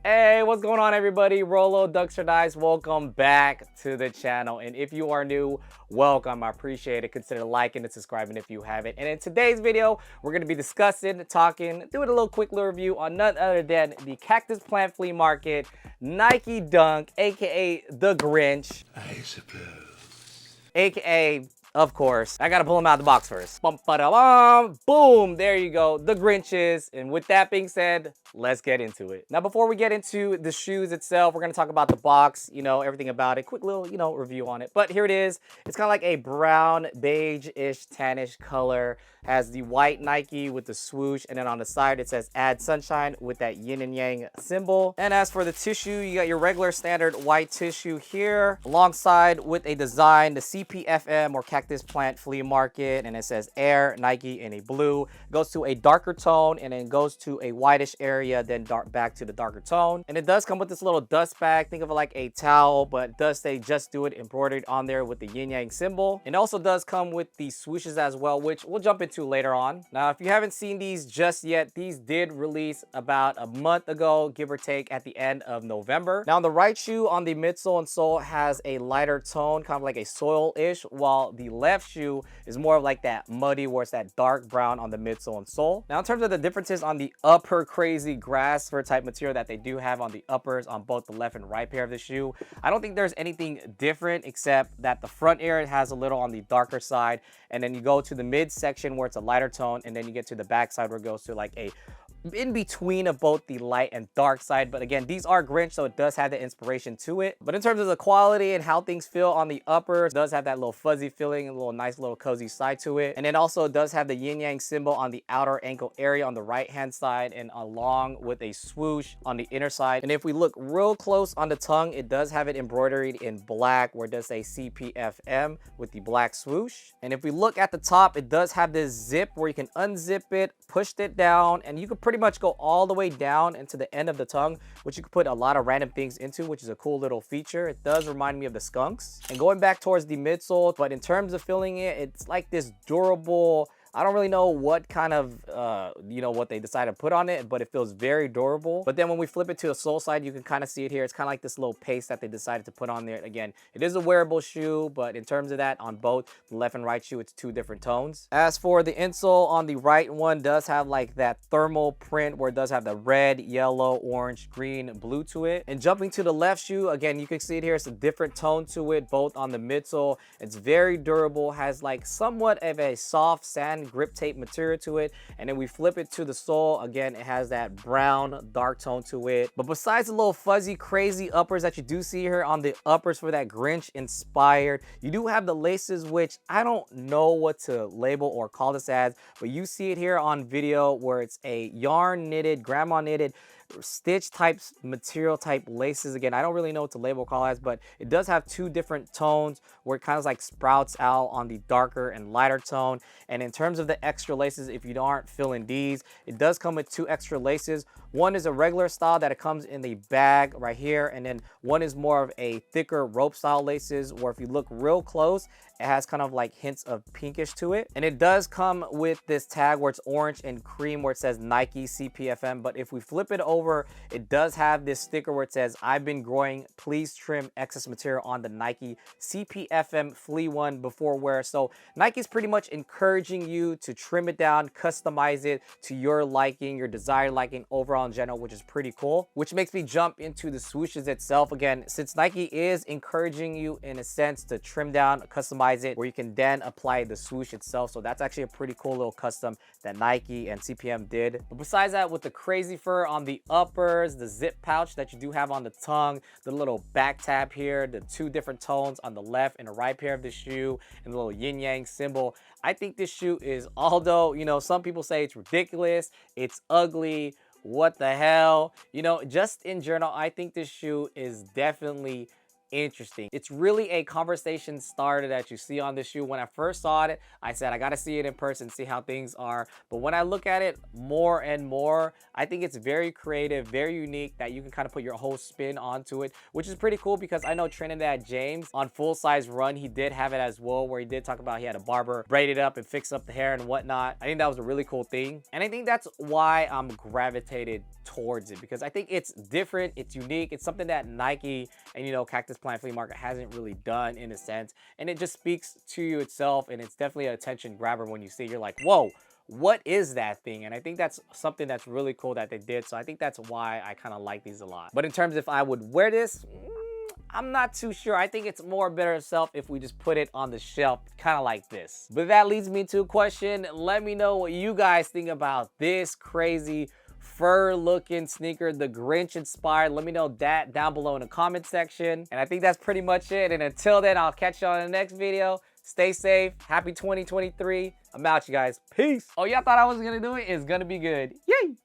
Hey, what's going on, everybody? Rolo, dunksrnice, welcome back to the channel. And if you are new, welcome. I appreciate it. Consider liking and subscribing if you haven't. And in today's video, we're going to be discussing, talking, doing a little quick little review on none other than the Cactus Plant Flea Market Nike Dunk, aka the Grinch. I suppose. AKA, of course, I gotta pull them out of the box first. Bum, ba, da, bum. Boom, there you go, the Grinches. And with that being said, let's get into it. Now, before we get into the shoes itself, we're gonna talk about the box, everything about it. Quick little, review on it. But here it is. It's kind of like a brown, beige-ish, tannish color. Has the white Nike with the swoosh, and then on the side it says add sunshine with that yin and yang symbol. And as for the tissue, you got your regular standard white tissue here, alongside with a design, the cpfm or Cactus Plant Flea Market, and it says Air Nike in a blue. Goes to a darker tone and then goes to a whitish area, then back to the darker tone. And it does come with this little dust bag. Think of it like a towel, but it does say just do it embroidered on there with the yin yang symbol. It also does come with the swooshes as well, which we'll jump into later on. Now, if you haven't seen these just yet, these did release about a month ago, give or take, at the end of November. Now, the right shoe on the midsole and sole has a lighter tone, kind of like a soil-ish, while the left shoe is more of like that muddy, where it's that dark brown on the midsole and sole. Now, in terms of the differences on the upper crazy grass fur type material that they do have on the uppers on both the left and right pair of the shoe, I don't think there's anything different except that the front area has a little on the darker side, and then you go to the mid section where it's a lighter tone, and then you get to the back side where it goes to like a in between of both the light and dark side. But again, these are Grinch, so it does have the inspiration to it. But in terms of the quality and how things feel on the upper, it does have that little fuzzy feeling and a little nice little cozy side to it. And then also it does have the yin yang symbol on the outer ankle area on the right hand side, and along with a swoosh on the inner side. And if we look real close on the tongue, it does have it embroidered in black, where it does say cpfm with the black swoosh. And if we look at the top, it does have this zip where you can unzip it, push it down, and you can pretty much go all the way down into the end of the tongue, which you can put a lot of random things into, which is a cool little feature. It does remind me of the skunks. And going back towards the midsole, but in terms of feeling it, it's like this durable, I don't really know what kind of, what they decided to put on it, but it feels very durable. But then when we flip it to the sole side, you can kind of see it here. It's kind of like this little paste that they decided to put on there. Again, it is a wearable shoe, but in terms of that, on both the left and right shoe, it's two different tones. As for the insole, on the right one does have like that thermal print where it does have the red, yellow, orange, green, blue to it. And jumping to the left shoe, again, you can see it here. It's a different tone to it, both on the midsole. It's very durable, has like somewhat of a soft sand grip tape material to it. And then we flip it to the sole, again, it has that brown dark tone to it. But besides the little fuzzy crazy uppers that you do see here on the uppers for that Grinch inspired, you do have the laces, which I don't know what to label or call this as, but you see it here on video where it's a yarn knitted, grandma knitted stitch types material type laces. Again, I don't really know what to label call as, but it does have two different tones where it kind of like sprouts out on the darker and lighter tone. And in terms of the extra laces, if you aren't feeling these, it does come with two extra laces. One is a regular style that it comes in the bag right here, and then one is more of a thicker rope style laces where if you look real close, it has kind of like hints of pinkish to it. And it does come with this tag where it's orange and cream where it says Nike cpfm. But if we flip it over, it does have this sticker where it says I've been growing, please trim excess material on the Nike cpfm Flea one before wear. So Nike's pretty much encouraging you to trim it down, customize it to your liking, your desired liking overall in general, which is pretty cool. Which makes me jump into the swooshes itself. Again, since Nike is encouraging you in a sense to trim down, customize it, where you can then apply the swoosh itself. So that's actually a pretty cool little custom that Nike and CPM did. But besides that, with the crazy fur on the uppers, the zip pouch that you do have on the tongue, the little back tab here, the two different tones on the left and the right pair of the shoe, and the little yin yang symbol, I think this shoe is, although, some people say it's ridiculous, it's ugly, what the hell, just in general, I think this shoe is definitely interesting. It's really a conversation starter that you see on this shoe. When I first saw it, I said I gotta see it in person, see how things are. But when I look at it more and more, I think it's very creative, very unique, that you can kind of put your whole spin onto it, which is pretty cool because I know Trinidad James on Full Size Run, he did have it as well, where he did talk about he had a barber braid it up and fix up the hair and whatnot. I think that was a really cool thing. And I think that's why I'm gravitated towards it, because I think it's different, it's unique, it's something that Nike and, you know, Cactus Plant Flea Market hasn't really done in a sense, and it just speaks to you itself, and it's definitely an attention grabber. When you see it, you're like, whoa, what is that thing? And I think that's something that's really cool that they did. So I think that's why I kind of like these a lot. But in terms if I would wear this, I'm not too sure. I think it's more better self if we just put it on the shelf, kind of like this. But that leads me to a question. Let me know what you guys think about this crazy fur looking sneaker, the Grinch inspired. Let me know that down below in the comment section. And I think that's pretty much it. And until then, I'll catch you on the next video. Stay safe. Happy 2023. I'm out, you guys. Peace. Oh, y'all thought I wasn't gonna do it? It's gonna be good. Yay!